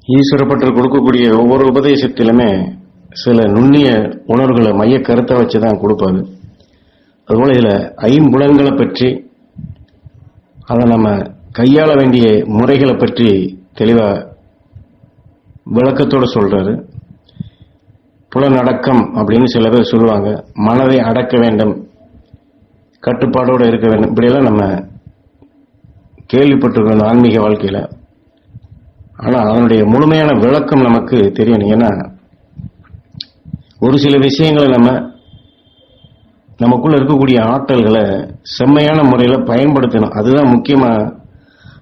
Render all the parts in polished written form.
ஈஸ்வரப்பட்டர் கொடுக்கக்கூடிய ஒவ்வொரு உபதேசத்திலுமே சில நுண்ணிய உணர்வுகளை மைய கருத்தை வச்சுதான் கொடுப்பாரு. அதுபோல இதுல ஐம்புலன்களை பற்றி, அதை நம்ம கையாள வேண்டிய முறைகளை பற்றி தெளிவா விளக்கத்தோடு சொல்றாரு. புலனடக்கம் அப்படின்னு சில பேர் சொல்லுவாங்க. மனதை அடக்க வேண்டும், கட்டுப்பாடோடு இருக்க வேண்டும், இப்படியெல்லாம் நம்ம கேள்விப்பட்டிருக்கோம் ஆன்மீக வாழ்க்கையில. ஆனா அதனுடைய முழுமையான விளக்கம் நமக்கு தெரியணும். ஏன்னா ஒரு சில விஷயங்களை நமக்குள்ள இருக்கக்கூடிய ஆற்றல்களை செம்மையான முறையில பயன்படுத்தணும். அதுதான் முக்கியமா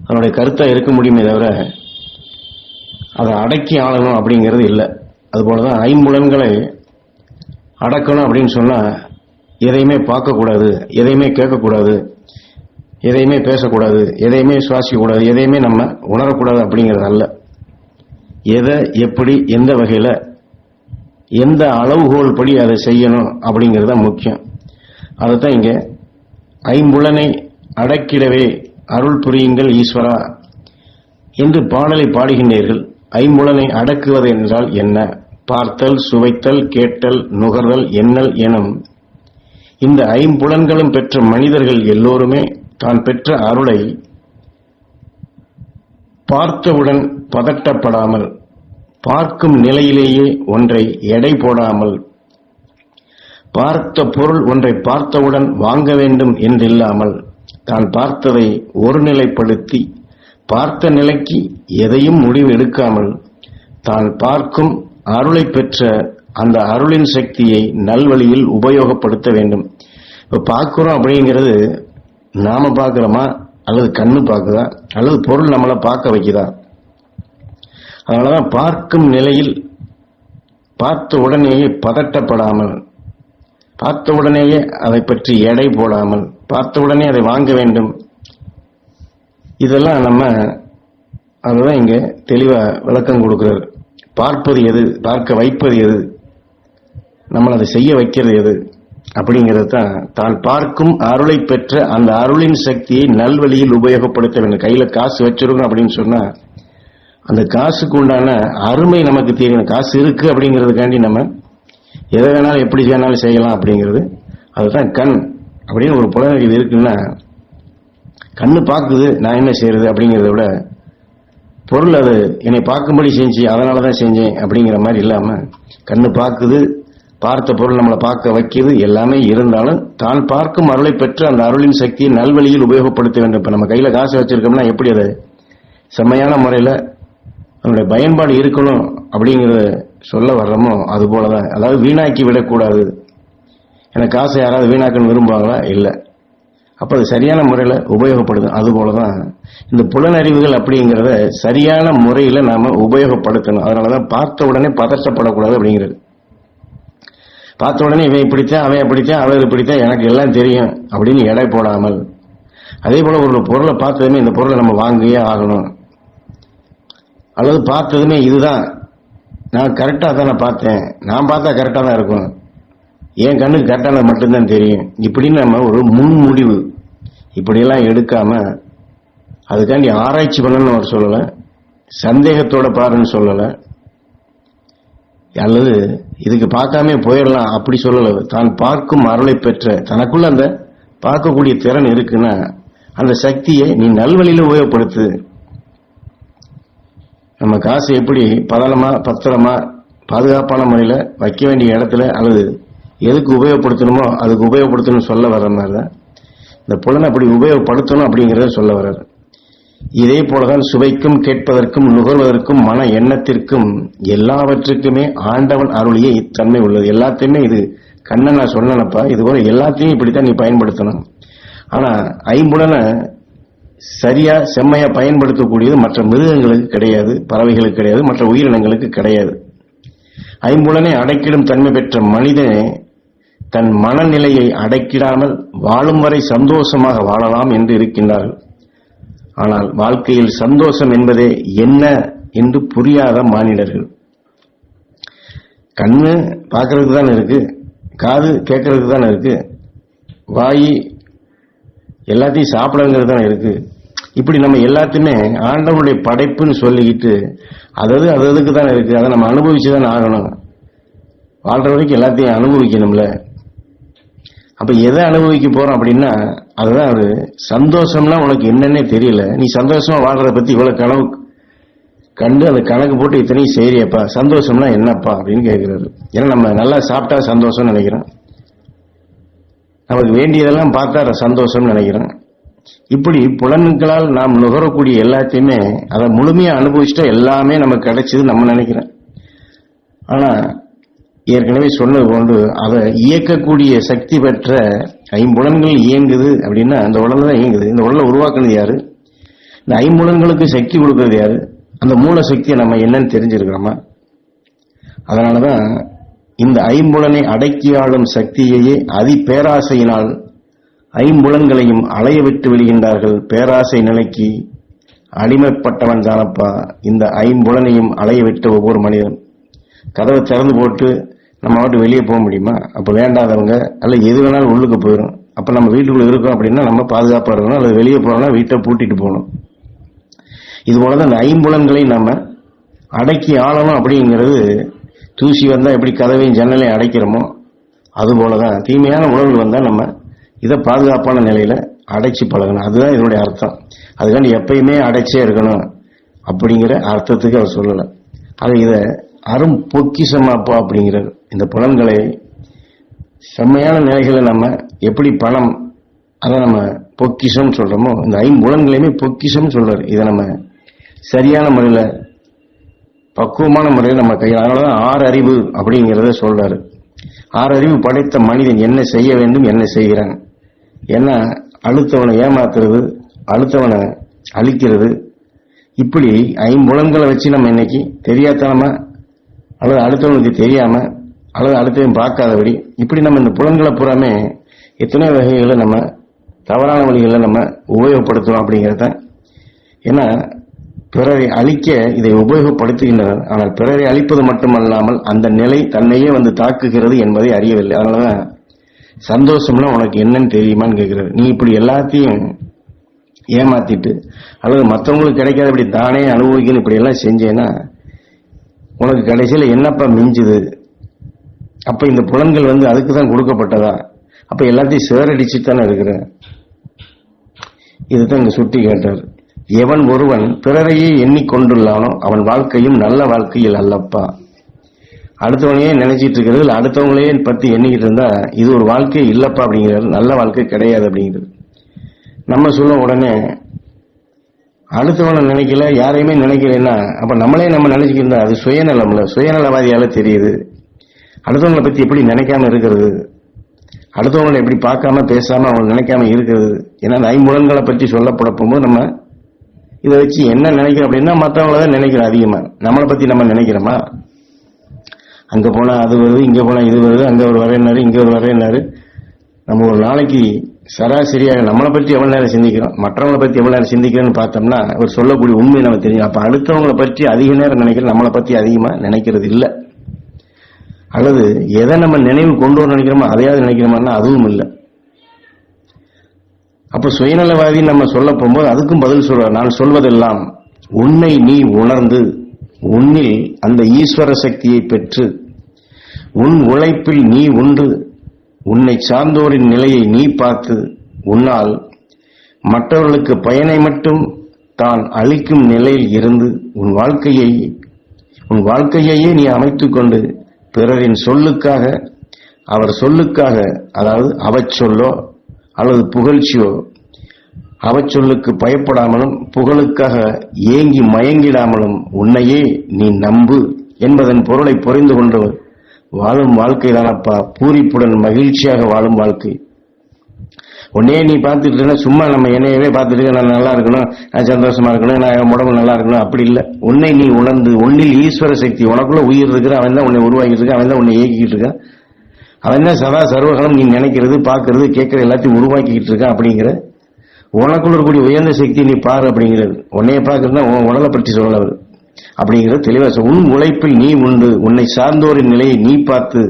அதனுடைய கருத்தா இருக்க முடியுமே தவிர அதை அடக்கி ஆளணும் அப்படிங்கிறது இல்லை. அதுபோலதான் ஐம்புலன்களை அடக்கணும் அப்படின்னு சொன்னா எதையுமே பார்க்கக்கூடாது, எதையுமே கேட்கக்கூடாது, எதையுமே பேசக்கூடாது, எதையுமே சுவாசிக்கக்கூடாது, எதையுமே நம்ம உணரக்கூடாது அப்படிங்கிறது அல்ல. எதை எப்படி எந்த வகையில எந்த அளவுகோல் படி அதை செய்யணும் அப்படிங்கிறது முக்கியம். அதைத்தான் இங்க ஐம்புலனை அடக்கிடவே அருள் புரியுங்கள் ஈஸ்வரா என்று பாடலை பாடுகின்றீர்கள். ஐம்புலனை அடக்குவது என்றால் என்ன? பார்த்தல், சுவைத்தல், கேட்டல், நுகர்தல், எண்ணல் எனும் இந்த ஐம்புலன்களும் பெற்ற மனிதர்கள் எல்லோருமே தான் பெற்ற அருளை பார்த்தவுடன் பதட்டப்படாமல், பார்க்கும் நிலையிலேயே ஒன்றை எடை போடாமல், பார்த்த பொருள் ஒன்றை பார்த்தவுடன் வாங்க வேண்டும் என்றில்லாமல், தான் பார்த்ததை ஒருநிலைப்படுத்தி பார்த்த நிலைக்கு எதையும் முடிவு எடுக்காமல், தான் பார்க்கும் அருளை பெற்ற அந்த அருளின் சக்தியை நல்வழியில் உபயோகப்படுத்த வேண்டும். இப்ப பார்க்கிறோம் அப்படிங்கிறது நாம பார்க்கிறோமா, அல்லது கண்ணு பார்க்குதா, அல்லது பொருள் நம்மளை பார்க்க வைக்குதா? அதனாலதான் பார்க்கும் நிலையில் பார்த்த உடனேயே பதட்டப்படாமல், பார்த்த உடனேயே அதை பற்றி எடை போடாமல், பார்த்த உடனே அதை வாங்க வேண்டும். இதெல்லாம் நம்ம அதுதான் இங்க தெளிவா விளக்கம் கொடுக்கிறார். பார்ப்பது எது, பார்க்க வைப்பது எது, நம்மளை அதை செய்ய வைக்கிறது எது அப்படிங்கிறது தான் பார்க்கும் அருளை பெற்ற அந்த அருளின் சக்தியை நல்வழியில் உபயோகப்படுத்த வேண்டும். கையில காசு வச்சிருக்கணும் அப்படின்னு சொன்னா அந்த காசுக்கு உண்டான அருமை நமக்கு தெரியணும். காசு இருக்கு அப்படிங்கிறதுக்காண்டி நம்ம எதை வேணாலும் எப்படி வேணாலும் செய்யலாம் அப்படிங்கிறது. அதுதான் கண் அப்படின்னு ஒரு புலனறிவு இருக்குன்னா, கண்ணு பார்க்குது, நான் என்ன செய்யறது அப்படிங்கிறத விட பொருள் அது என்னை பார்க்கும்படி செஞ்சு அதனாலதான் செஞ்சேன் அப்படிங்கிற மாதிரி இல்லாம, கண்ணு பார்க்குது, பார்த்த பொருள் நம்மளை பார்க்க வைக்குது, எல்லாமே இருந்தாலும் தான் பார்க்கும் அருளை பெற்று அந்த அருளின் சக்தியை நல்வழியில் உபயோகப்படுத்த வேண்டும். இப்ப நம்ம கையில காசு வச்சிருக்கோம்னா எப்படி அதை செம்மையான முறையில அதனுடைய பயன்பாடு இருக்கணும் அப்படிங்கிறத சொல்ல வர்றோமோ அது போலதான். அதாவது வீணாக்கி விடக்கூடாது. எனக்கு காசை யாராவது வீணாக்கன்னு விரும்புவாங்களா? இல்லை. அப்ப அது சரியான முறையில உபயோகப்படுது. அது போலதான் இந்த புலனறிவுகள் அப்படிங்கிறத சரியான முறையில நாம உபயோகப்படுத்தணும். அதனாலதான் பார்த்த உடனே பதற்றப்படக்கூடாது அப்படிங்கிறது. பார்த்த உடனே இவன் இப்படித்தான், அவன் அப்படித்தான், அவர் இப்படித்தான், எனக்கு எல்லாம் தெரியும் அப்படின்னு எடை போடாமல், அதே போல ஒரு பொருளை பார்த்ததுமே இந்த பொருளை நம்ம வாங்கியே ஆகணும், அல்லது பார்த்ததுமே இதுதான் நான் கரெக்டா தானே பார்த்தேன், நான் பார்த்தா கரெக்டா தான் இருக்கும், என் கண்ணுக்கு கரெக்டானது மட்டும்தான் தெரியும், இப்படின்னு நம்ம ஒரு முன்முடிவு இப்படியெல்லாம் எடுக்காம அதுக்காண்டி ஆராய்ச்சி பண்ணணும்னு அவர் சொல்லல, சந்தேகத்தோட பாருன்னு சொல்லல, அல்லது இதுக்கு பார்க்காம போயிடலாம் அப்படி சொல்லல. தான் பார்க்கும் அருளை பெற்ற தனக்குள்ள அந்த பார்க்கக்கூடிய திறன் இருக்குன்னா அந்த சக்தியை நீ நல்வழியில உபயோகப்படுத்து. நம்ம காசு எப்படி பத்திரமா பாதுகாப்பான முறையில வைக்க வேண்டிய இடத்துல அல்லது எதுக்கு உபயோகப்படுத்தணுமோ அதுக்கு உபயோகப்படுத்தணும்னு சொல்ல வர்ற மாதிரிதான் இந்த புலனை அப்படி உபயோகப்படுத்தணும் அப்படிங்கறத சொல்ல வர்றாரு. இதே போலதான் சுவைக்கும், கேட்பதற்கும், நுகர்வதற்கும், மன எண்ணத்திற்கும் எல்லாவற்றுக்குமே ஆண்டவன் அருளிய இத்தன்மை உள்ளது. எல்லாத்தையுமே இது கண்ணன் நான் சொன்னப்பா, இது போல எல்லாத்தையும் இப்படித்தான் நீ பயன்படுத்தணும். ஆனா ஐம்புலனை சரியா செம்மையா பயன்படுத்தக்கூடியது மற்ற மிருகங்களுக்கு கிடையாது, பறவைகளுக்கு கிடையாது, மற்ற உயிரினங்களுக்கு கிடையாது. ஐம்புலனை அடக்கிடும் தன்மை பெற்ற மனிதனே தன் மனநிலையை அடக்கிடாமல் வாழும் வரை சந்தோஷமாக வாழலாம் என்று இருக்கின்றார்கள். ஆனால் வாழ்க்கையில் சந்தோஷம் என்பதே என்ன என்று புரியாத மானிடர்கள். கண்ணு பார்க்கறதுக்கு தான் இருக்கு, காது கேட்கறதுக்கு தான் இருக்கு, வாய் எல்லாத்தையும் சாப்பிடங்கிறது தான் இருக்கு. இப்படி நம்ம எல்லாத்தையுமே ஆண்டவனுடைய படைப்புன்னு சொல்லிக்கிட்டு அதுக்கு தான் இருக்கு, அதை நம்ம அனுபவிச்சுதான் ஆகணும். வாழ்ற வரைக்கும் எல்லாத்தையும் அனுபவிக்கணும்ல. அப்ப எதை அனுபவிக்க போறோம் அப்படின்னா அதுதான் ஒரு சந்தோஷம்னா உனக்கு என்னன்னே தெரியல. நீ சந்தோஷமா வாழ்றத பத்தி இவ்வளவு கனவு கண்டு அந்த கணக்கு போட்டு இத்தனையும் செய்யறியப்பா, சந்தோஷம்னா என்னப்பா அப்படின்னு கேட்கிறாரு. ஏன்னா நம்ம நல்லா சாப்பிட்டா சந்தோஷம் நினைக்கிறோம், நமக்கு வேண்டியதெல்லாம் பார்த்தா சந்தோஷம் நினைக்கிறோம். இப்படி புலன்களால் நாம் நுகரக்கூடிய எல்லாத்தையுமே அதை முழுமையா அனுபவிச்சுட்டா எல்லாமே நமக்கு கிடைச்சது நம்ம நினைக்கிறோம். ஆனா ஏற்கனவே சொன்னது போன்று அதை இயக்கக்கூடிய சக்தி பெற்ற ஐம்புலன்கள் இயங்குது அப்படின்னா அந்த உடல் தான் இயங்குது. இந்த உடலை உருவாக்குனது யாரு? இந்த ஐம்புலன்களுக்கு சக்தி கொடுக்கறது யாரு? அந்த மூல சக்தியை நம்ம என்னன்னு தெரிஞ்சிருக்கிறோமா? அதனாலதான் இந்த ஐம்புலனை அடக்கி ஆளும் சக்தியையே அதி பேராசையினால் ஐம்புலன்களையும் அலைய விட்டு விடுகின்றார்கள். பேராசை நிலைக்கு அடிமைப்பட்டவன் தானப்பா இந்த ஐம்புலனையும் அலைய விட்ட ஒவ்வொரு மனிதன். கதவை திறந்து போட்டு நம்ம மட்டும் வெளியே போக முடியுமா? அப்ப வேண்டாதவங்க அல்ல எது வேணாலும் உள்ளுக்கு போயிடும். அப்ப நம்ம வீட்டுக்குள்ள இருக்கோம் அப்படின்னா நம்ம பாதுகாப்பா இருக்கணும், அல்லது வெளியே போறோம்னா வீட்டை பூட்டிட்டு போகணும். இது போலதான் இந்த ஐம்புலன்களை நம்ம அடக்கி ஆளணும் அப்படிங்கிறது. தூசி வந்தா எப்படி கதவையும் ஜன்னலையும் அடைக்கிறோமோ அது போலதான் தீமையான உணர்வுகள் வந்தா நம்ம இதை பாதுகாப்பான நிலையில அடைச்சி பழகணும். அதுதான் இதனுடைய அர்த்தம். அதுக்காண்டி எப்பயுமே அடைச்சே இருக்கணும் அப்படிங்கிற அர்த்தத்துக்கு அவர் சொல்லல. அது இதை அரும் பொக்கிஷமாப்பா அப்படிங்கிறது. இந்த புலன்களை செம்மையான நிலைகளை நம்ம எப்படி பணம் அதை நம்ம பொக்கிஷம் சொல்றோமோ இந்த ஐம்புலன்களையுமே பொக்கிஷம் சொல்றாரு. இதை நம்ம சரியான முறையில பக்குவமான முறையில் நம்ம கையில். அதனாலதான் 6 அறிவு அப்படிங்கிறத சொல்றாரு. 6 அறிவு படைத்த மனிதன் என்ன செய்ய வேண்டும், என்ன செய்கிறான், என்ன அடுத்தவனை ஏமாத்துறது, அடுத்தவனை அழிக்கிறது, இப்படி ஐம்புலன்களை வச்சு நம்ம இன்னைக்கு தெரியாதனமா அல்லது அடுத்தவனுக்கு தெரியாம அல்லது அடுத்தவன் பார்க்காதபடி இப்படி நம்ம இந்த புலன்களை பூராமே எத்தனை வகைகளை நம்ம தவறான வழிகளை நம்ம உபயோகப்படுத்துறோம் அப்படிங்கிறத. ஏன்னா பிறரை அழிக்க இதை உபயோகப்படுத்துகின்றனர். ஆனால் பிறரை அழிப்பது மட்டுமல்லாமல் அந்த நிலை தன்னையே வந்து தாக்குகிறது என்பதை அறியவில்லை. அதனாலதான் சந்தோஷம்னா உனக்கு என்னன்னு தெரியுமான்னு கேட்கிறாரு. நீ இப்படி எல்லாத்தையும் ஏமாத்திட்டு அல்லது மற்றவங்களுக்கு கிடைக்காத இப்படி தானே அனுபவிக்கணும் இப்படி எல்லாம் செஞ்சேன்னா உனக்கு கடைசியில் என்னப்பா மிஞ்சுது? அப்ப இந்த புலன்கள் வந்து அதுக்கு தான் கொடுக்கப்பட்டதா? அப்ப எல்லாத்தையும் சேரடிச்சுட்டு தானே இருக்கிற. இதுதான் இங்க சுட்டி கேட்டார். எவன் ஒருவன் பிறரையே எண்ணிக்கொண்டுள்ளானோ அவன் வாழ்க்கையும் நல்ல வாழ்க்கையில் அல்லப்பா. அடுத்தவனையே நினைச்சிட்டு இருக்கிறது, அடுத்தவங்களையே பத்தி எண்ணிக்கிட்டு இருந்தா இது ஒரு வாழ்க்கை இல்லப்பா அப்படிங்கிறது, நல்ல வாழ்க்கை கிடையாது அப்படிங்கிறது. நம்ம சொல்ல உடனே அடுத்தவனை நினைக்கல, யாரையுமே நினைக்கலன்னா அப்ப நம்மளே நம்ம நினைச்சுக்கிட்டு அது சுயநலம்ல, சுயநலவாதியால தெரியுது. அடுத்தவங்களை பத்தி எப்படி நினைக்காம இருக்கிறது, அடுத்தவங்களை எப்படி பார்க்காம பேசாம அவங்க நினைக்காம இருக்கிறது. ஏன்னா அந்த ஐம்புலன்களை பற்றி சொல்லப்பட போகும்போது நம்ம இதை வச்சு என்ன நினைக்கிறோம் அப்படின்னா மற்றவங்களதான் நினைக்கிறோம். அதிகமா நம்மளை பத்தி நம்ம நினைக்கிறோமா? அங்க போனா அது வருது, இங்க போனா இது வருது, அங்க ஒரு வரேன்னாரு, இங்க ஒரு வரேன்னாரு. நம்ம ஒரு நாளைக்கு சராசரியாக நம்மளை பற்றி எவ்வளவு நேரம் சிந்திக்கிறோம், மற்றவங்களை பத்தி எவ்வளவு நேரம் சிந்திக்கிறோம்னு பார்த்தோம்னா அவர் சொல்லக்கூடிய உண்மை நம்ம தெரியும். அப்ப அடுத்தவங்களை பற்றி அதிக நேரம் நினைக்கிறோம், நம்மளை பத்தி அதிகமா நினைக்கிறது இல்லை. அல்லது எதை நம்ம நினைவு கொண்டு வர நினைக்கிறோமோ அதையாவது நினைக்கிறோம்னா அதுவும் இல்லை. அப்ப சுயநலவாதி நம்ம சொல்ல போகும்போது அதுக்கும் பதில் சொல்ற. நான் சொல்வதெல்லாம் உன்னை நீ உணர்ந்து உன்னில் அந்த ஈஸ்வர சக்தியை பெற்று உன் உழைப்பில் நீ ஒன்று உன்னை சார்ந்தோரின் நிலையை நீ பார்த்து உன்னால் மற்றவர்களுக்கு பயனை மட்டும் தான் அளிக்கும் நிலையில் இருந்து உன் வாழ்க்கையையே நீ அமைத்துக் கொண்டு பிறரின் சொல்லுக்காக அவர் சொல்லுக்காக, அதாவது அவச்சொல்லோ அல்லது புகழ்ச்சியோ, அவச்சொல்லுக்கு பயப்படாமலும் புகழுக்காக ஏங்கி மயங்கிடாமலும் உன்னையே நீ நம்பு என்பதன் பொருளை புரிந்து கொண்டு வாழும் வாழ்க்கை தானப்பா பூரிப்புடன் மகிழ்ச்சியாக வாழும் வாழ்க்கை. உன்னே நீ பார்த்துட்டு சும்மா நம்ம என்னையவே பார்த்துட்டு நான் நல்லா இருக்கணும், நான் சந்தோஷமா இருக்கணும், நான் உடம்பு நல்லா இருக்கணும், அப்படி இல்லை. உன்னை நீ உணர்ந்து உன்னில் ஈஸ்வர சக்தி உனக்குள்ள உயிர் இருக்கிற அவன் தான் உன்னை உருவாக்கிட்டு இருக்கான், அவன் தான் உன்னை இயக்கிட்டு இருக்கான், அவன் தான் சதா சர்வகாலம் நீ நினைக்கிறது பார்க்கறது கேட்கற எல்லாத்தையும் உருவாக்கிட்டு இருக்கான். அப்படிங்கிற உனக்குள்ள இருக்கக்கூடிய உயர்ந்த சக்தி நீ பாரு அப்படிங்கிறது. உன்னைய பார்க்கறதுனா உன் உடலை பற்றி சொல்லவர். அப்படிங்கிறது தெளிவா உன் உழைப்பில் நீ உண்டு, உன்னை சார்ந்தோரின் நிலையை நீ பார்த்து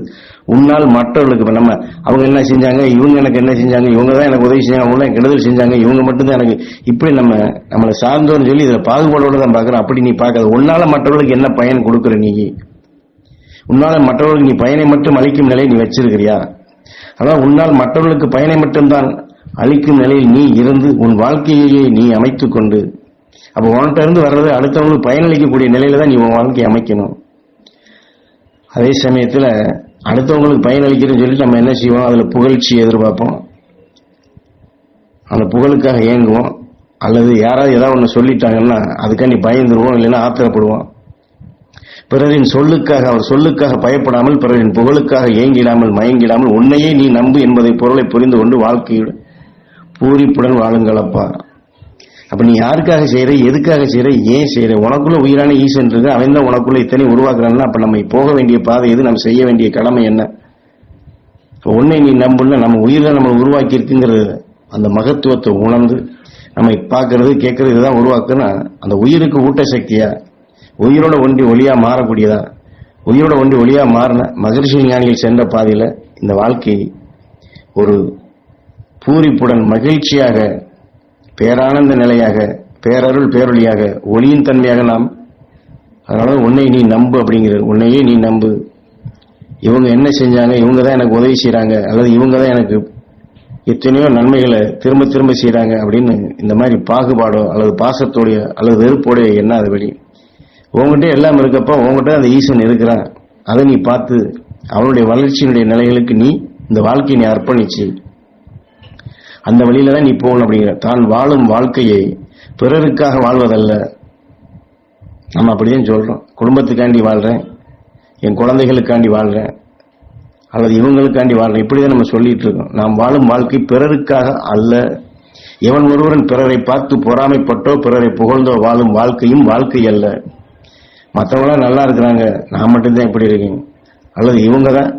உன்னால் மற்றவர்களுக்கு நம்ம அவங்க என்ன செஞ்சாங்க, இவங்க எனக்கு என்ன செஞ்சாங்க, இவங்க தான் எனக்கு உதவி செஞ்சாங்க, அவங்க தான் கெடுதல் செஞ்சாங்க, இவங்க மட்டும்தான் எனக்கு, இப்படி நம்மளை சார்ந்தோர்னு சொல்லி இதுல பாகுபாடோட தான் பாக்குறோம். அப்படி நீ பார்க்காது. உன்னால மற்றவர்களுக்கு என்ன பயன் கொடுக்குற, நீ உன்னால மற்றவர்களுக்கு நீ பயனை மட்டும் அளிக்கும் நிலையை நீ வச்சிருக்கிறியா? அதான் உன்னால் மற்றவர்களுக்கு பயனை மட்டும்தான் அளிக்கும் நிலையில் நீ இருந்து உன் வாழ்க்கையை நீ அமைத்துக் கொண்டு, அப்ப உன்கிட்ட இருந்து வர்றது அடுத்தவங்களுக்கு பயனளிக்கக்கூடிய நிலையில தான் நீ உன் வாழ்க்கையை அமைக்கணும். அதே சமயத்துல அடுத்தவங்களுக்கு பயனளிக்கிறேன்னு சொல்லிட்டு நம்ம என்ன செய்வோம், அதுல புகழ்ச்சி எதிர்பார்ப்போம், அந்த புகழுக்காக ஏங்குவோம், அல்லது யாராவது ஏதாவது ஒண்ணு சொல்லிட்டாங்கன்னா அதுக்காண்டி பயந்துருவோம், இல்லைன்னா ஆத்திரப்படுவோம். பிறரின் சொல்லுக்காக, அவர் சொல்லுக்காக பயப்படாமல், பிறரின் புகழுக்காக ஏங்கிடாமல் மயங்கிடாமல் உன்னையே நீ நம்பு என்பதை பொருளை புரிந்து கொண்டு வாழ்க்கையோட பூரிப்புடன் வாழுங்களப்பா. அப்ப நீ யாருக்காக செய்யற, எதுக்காக செய்யற, ஏன் செய்யற? உனக்குள்ள உயிரான ஈசன் இருக்கு, அவன் தான் உனக்குள்ள இத்தனை உருவாக்குறான்னா அப்ப நம்ம போக வேண்டிய பாதை எது, நம்ம செய்ய வேண்டிய கடமை என்ன? உன்னை நீ நம்புன்னா நம்ம உயிர் தான் நம்ம உருவாக்கி இருக்குங்கிறது அந்த மகத்துவத்தை உணர்ந்து நம்ம பார்க்கறது கேட்கறது இதுதான் உருவாக்குன்னா அந்த உயிருக்கு ஊட்டசக்தியா, உயிரோட ஒன்றி ஒளியா மாறக்கூடியதா, உயிரோட ஒன்றி ஒளியா மாறின மகரிஷி ஞானிகள் சென்ற பாதையில இந்த வாழ்க்கை ஒரு பூரிப்புடன் மகிழ்ச்சியாக பேரானந்த நிலையாக பேரருள் பேரொழியாக ஒளியின் தன்மையாக நாம், அதனால உன்னை நீ நம்பு அப்படிங்கிறது. உன்னையே நீ நம்பு. இவங்க என்ன செஞ்சாங்க, இவங்க தான் எனக்கு உதவி செய்யறாங்க, அல்லது இவங்க தான் எனக்கு எத்தனையோ நன்மைகளை திரும்ப திரும்ப செய்யறாங்க அப்படின்னு இந்த மாதிரி பாகுபாடோ அல்லது பாசத்தோடைய அல்லது வெறுப்போடைய என்ன அது வெளி உங்ககிட்ட எல்லாம் இருக்கப்போ உங்ககிட்ட அந்த ஈசன் இருக்கிறான். அதை நீ பார்த்து அவனுடைய வளர்ச்சியினுடைய நிலைகளுக்கு நீ இந்த வாழ்க்கையை நீ அர்ப்பணிச்சு அந்த வழியில தான் நீ போகணும். அப்படிங்கிற தான் வாழும் வாழ்க்கையை பிறருக்காக வாழ்வதல்ல. நம்ம அப்படிதான் சொல்றோம், குடும்பத்துக்காண்டி வாழ்றேன், என் குழந்தைகளுக்காண்டி வாழ்றேன், அல்லது இவங்களுக்காண்டி வாழ்றேன், இப்படிதான் நம்ம சொல்லிட்டு இருக்கோம். நாம் வாழும் வாழ்க்கை பிறருக்காக அல்ல. எவன் ஒருவன் பிறரை பார்த்து பொறாமைப்பட்டோ பிறரை புகழ்ந்தோ வாழும் வாழ்க்கையும் வாழ்க்கை அல்ல. மற்றவங்களாம் நல்லா இருக்கிறாங்க, நான் மட்டும்தான் இப்படி இருக்கேன், அல்லது இவங்க தான்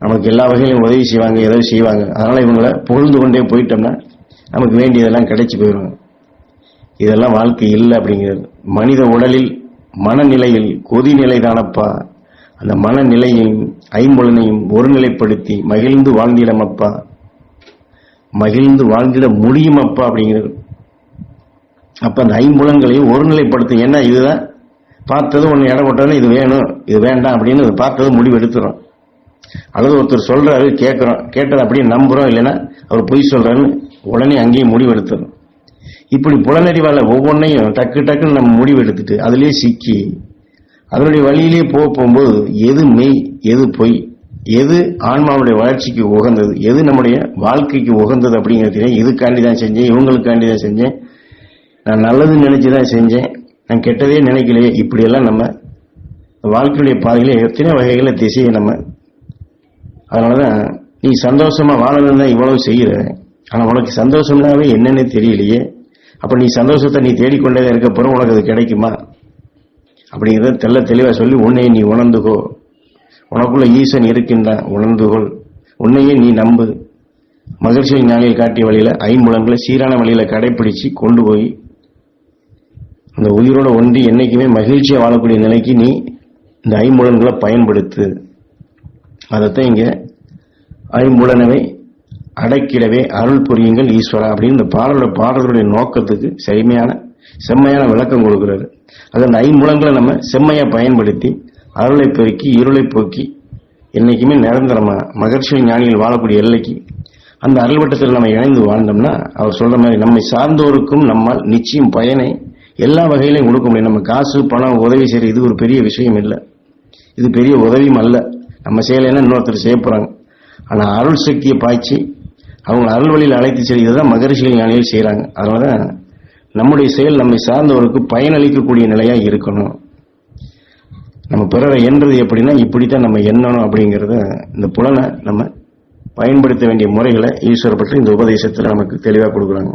நமக்கு எல்லா வகையிலும் உதவி செய்வாங்க, ஏதோ செய்வாங்க, அதனால இவங்களை புகழ்ந்து கொண்டே போயிட்டோம்னா நமக்கு வேண்டியதெல்லாம் கிடைச்சி போயிடும். இதெல்லாம் வாழ்க்கை இல்லை அப்படிங்கிறது. மனித உடலில் மனநிலையில் கொதிநிலை தானப்பா. அந்த மனநிலையையும் ஐம்புலனையும் ஒருநிலைப்படுத்தி மகிழ்ந்து வாழ்ந்திடமப்பா, மகிழ்ந்து வாழ்ந்திட முடியுமப்பா அப்படிங்கிறது. அப்ப அந்த ஐம்புலன்களையும் ஒருநிலைப்படுத்தும். ஏன்னா இதுதான் பார்த்தது ஒன்று இடம் கொட்டாலும் இது வேணும் இது வேண்டாம் அப்படின்னு பார்த்தது முடிவு எடுத்துறோம். அல்லது ஒருத்தர் சொல்றாரு கேட்கிறோம், கேட்டதை அப்படியே நம்புறோம், இல்லைன்னா அவர் பொய் சொல்றாருன்னு உடனே அங்கேயும் முடிவு எடுத்துறோம். இப்படி புலனறிவால ஒவ்வொன்றையும் டக்கு டக்குன்னு நம்ம முடிவு எடுத்துட்டு அதுலயே சிக்கி அதனுடைய வழியிலேயே போகும்போது எது மெய் எது பொய், எது ஆன்மாவுடைய வளர்ச்சிக்கு உகந்தது, எது நம்முடைய வாழ்க்கைக்கு உகந்தது அப்படிங்கிறது இதுக்காண்டி தான் செஞ்சேன், இவங்களுக்காண்டி தான் செஞ்சேன், நான் நல்லதுன்னு நினைச்சுதான் செஞ்சேன், நான் கெட்டதே நினைக்கலையே, இப்படியெல்லாம் நம்ம வாழ்க்கையுடைய பாதையில எத்தனை வகைகளை திசையை நம்ம. அதனாலதான் நீ சந்தோஷமா வாழணும் தான் இவ்வளவு செய்யற, ஆனா உனக்கு சந்தோஷம்னாவே என்னன்னு தெரியலையே. அப்ப நீ சந்தோஷத்தை நீ தேடிக்கொண்டே இருக்க போற, உனக்கு அது கிடைக்குமா அப்படிங்கறத தெல்ல தெளிவா சொல்லி உன்னை நீ உணர்ந்துகோ. உனக்குள்ள ஈசன் இருக்கின்றான், உணர்ந்துகொள். உன்னையே நீ நம்பு. மகிழ்ச்சி ஞானிகள் காட்டிய வழியில ஐம்புலன்களை சீரான வழியில கடைபிடிச்சு கொண்டு போய் அந்த உயிரோட ஒன்றி என்னைக்குமே மகிழ்ச்சியா வாழக்கூடிய நிலைக்கு நீ இந்த ஐம்புலன்களை பயன்படுத்து. அதைத்தான் இங்க ஐம்புலனவை அடக்கிடவே அருள் புரியுங்கள் ஈஸ்வரா அப்படின்னு இந்த பாடலுடைய நோக்கத்துக்கு செம்மையான விளக்கம் கொடுக்கிறாரு. அது அந்த ஐம்புலன்களை நம்ம செம்மையா பயன்படுத்தி அருளை பெருக்கி இருளை போக்கி என்னைக்குமே நிரந்தரமா மகர்ஷி ஞானிகள் வாழக்கூடிய எல்லைக்கு அந்த அருள்வட்டத்தில் நம்ம இணைந்து வாழ்ந்தோம்னா அவர் சொல்ற மாதிரி நம்மை சார்ந்தோருக்கும் நம்மால் நிச்சயம் பயனை எல்லா வகையிலையும் கொடுக்க முடியும். நம்ம காசு பணம் உதவி செய்யறது இது ஒரு பெரிய விஷயம் இல்லை, இது பெரிய உதவியும் அல்ல. நம்ம செய்யலைன்னா இன்னொருத்தர் செய்ய போறாங்க. ஆனா அருள் சக்தியை பாய்ச்சி அவங்க அருள் வழியில் அழைத்து செய்யறதுதான் மகரிஷிகள் ஞானிகள் செய்யறாங்க. அதனாலதான் நம்முடைய செயல் நம்மை சார்ந்தவருக்கு பயனளிக்கக்கூடிய நிலையா இருக்கணும். நம்ம பிறரை எண்றது எப்படின்னா இப்படித்தான் நம்ம எண்ணணும் அப்படிங்கறத இந்த புலனை நம்ம பயன்படுத்த வேண்டிய முறைகளை ஈஸ்வர பற்றி இந்த உபதேசத்துல நமக்கு தெளிவா கொடுக்குறாங்க.